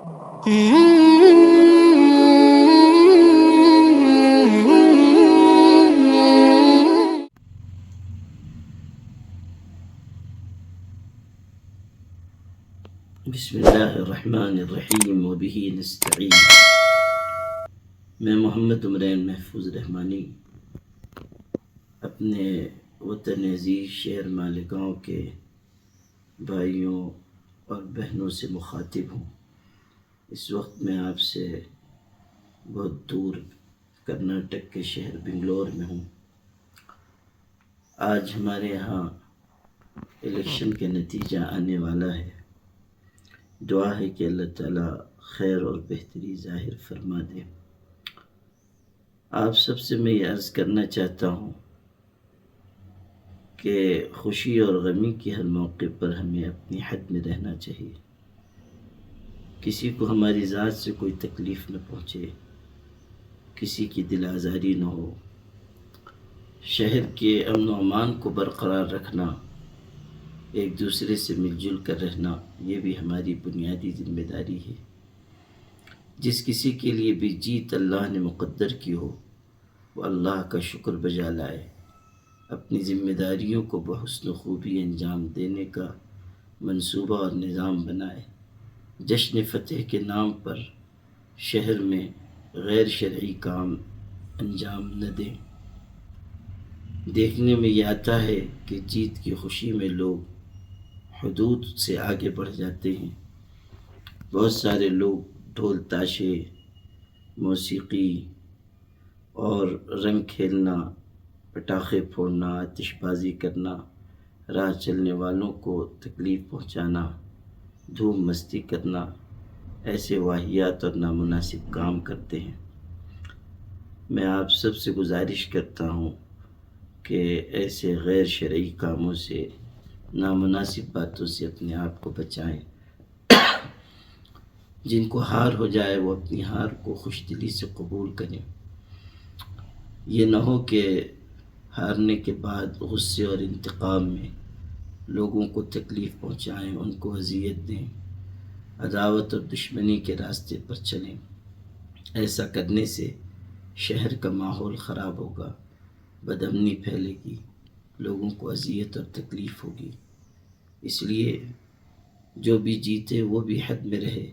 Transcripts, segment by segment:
بسم اللہ الرحمن الرحیم وبہ نستعین۔ میں محمد عمرین محفوظ رحمانی اپنے وطن عزیز شہر مالیگاؤں کے بھائیوں اور بہنوں سے مخاطب ہوں۔ اس وقت میں آپ سے بہت دور کرناٹک کے شہر بنگلور میں ہوں۔ آج ہمارے یہاں الیکشن کے نتیجہ آنے والا ہے۔ دعا ہے کہ اللہ تعالیٰ خیر اور بہتری ظاہر فرما دے۔ آپ سب سے میں یہ عرض کرنا چاہتا ہوں کہ خوشی اور غمی کے ہر موقع پر ہمیں اپنی حد میں رہنا چاہیے۔ کسی کو ہماری ذات سے کوئی تکلیف نہ پہنچے، کسی کی دل آزاری نہ ہو۔ شہر کے امن و امان کو برقرار رکھنا، ایک دوسرے سے مل جل کر رہنا، یہ بھی ہماری بنیادی ذمہ داری ہے۔ جس کسی کے لیے بھی جیت اللہ نے مقدر کی ہو، وہ اللہ کا شکر بجا لائے، اپنی ذمہ داریوں کو بحسن خوبی انجام دینے کا منصوبہ اور نظام بنائے۔ جشن فتح کے نام پر شہر میں غیر شرعی کام انجام نہ دیں۔ دیکھنے میں یہ آتا ہے کہ جیت کی خوشی میں لوگ حدود سے آگے بڑھ جاتے ہیں۔ بہت سارے لوگ ڈھول تاشے، موسیقی اور رنگ کھیلنا، پٹاخے پھوڑنا، آتش بازی کرنا، راہ چلنے والوں کو تکلیف پہنچانا، دھوم مستی کرنا، ایسے واہیات اور نامناسب کام کرتے ہیں۔ میں آپ سب سے گزارش کرتا ہوں کہ ایسے غیر شرعی کاموں سے، نامناسب باتوں سے اپنے آپ کو بچائیں۔ جن کو ہار ہو جائے وہ اپنی ہار کو خوش دلی سے قبول کریں۔ یہ نہ ہو کہ ہارنے کے بعد غصے اور انتقام میں لوگوں کو تکلیف پہنچائیں، ان کو اذیت دیں، عداوت اور دشمنی کے راستے پر چلیں۔ ایسا کرنے سے شہر کا ماحول خراب ہوگا، بدامنی پھیلے گی، لوگوں کو اذیت اور تکلیف ہوگی۔ اس لیے جو بھی جیتے وہ بھی حد میں رہے،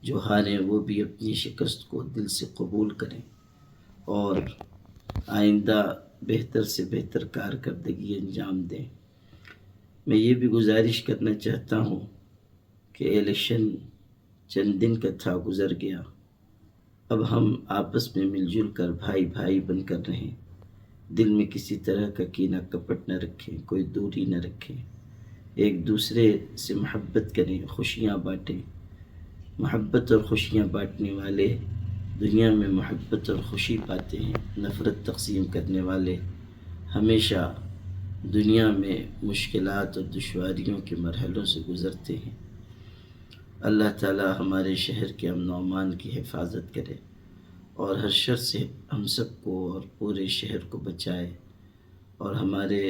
جو ہاریں وہ بھی اپنی شکست کو دل سے قبول کریں اور آئندہ بہتر سے بہتر کارکردگی انجام دیں۔ میں یہ بھی گزارش کرنا چاہتا ہوں کہ الیکشن چند دن کا تھا، گزر گیا۔ اب ہم آپس میں مل جل کر بھائی بھائی بن کر رہیں، دل میں کسی طرح کا کینہ کپٹ نہ رکھیں، کوئی دوری نہ رکھیں، ایک دوسرے سے محبت کریں، خوشیاں بانٹیں۔ محبت اور خوشیاں بانٹنے والے دنیا میں محبت اور خوشی پاتے ہیں، نفرت تقسیم کرنے والے ہمیشہ دنیا میں مشکلات اور دشواریوں کے مرحلوں سے گزرتے ہیں۔ اللہ تعالی ہمارے شہر کے امن و امان کی حفاظت کرے اور ہر شر سے ہم سب کو اور پورے شہر کو بچائے، اور ہمارے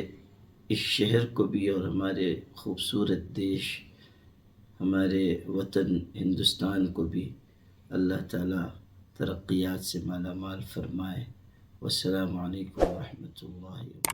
اس شہر کو بھی اور ہمارے خوبصورت دیش، ہمارے وطن ہندوستان کو بھی اللہ تعالیٰ ترقیات سے مالا مال فرمائے۔ والسلام علیکم ورحمۃ اللہ وبرکاتہ۔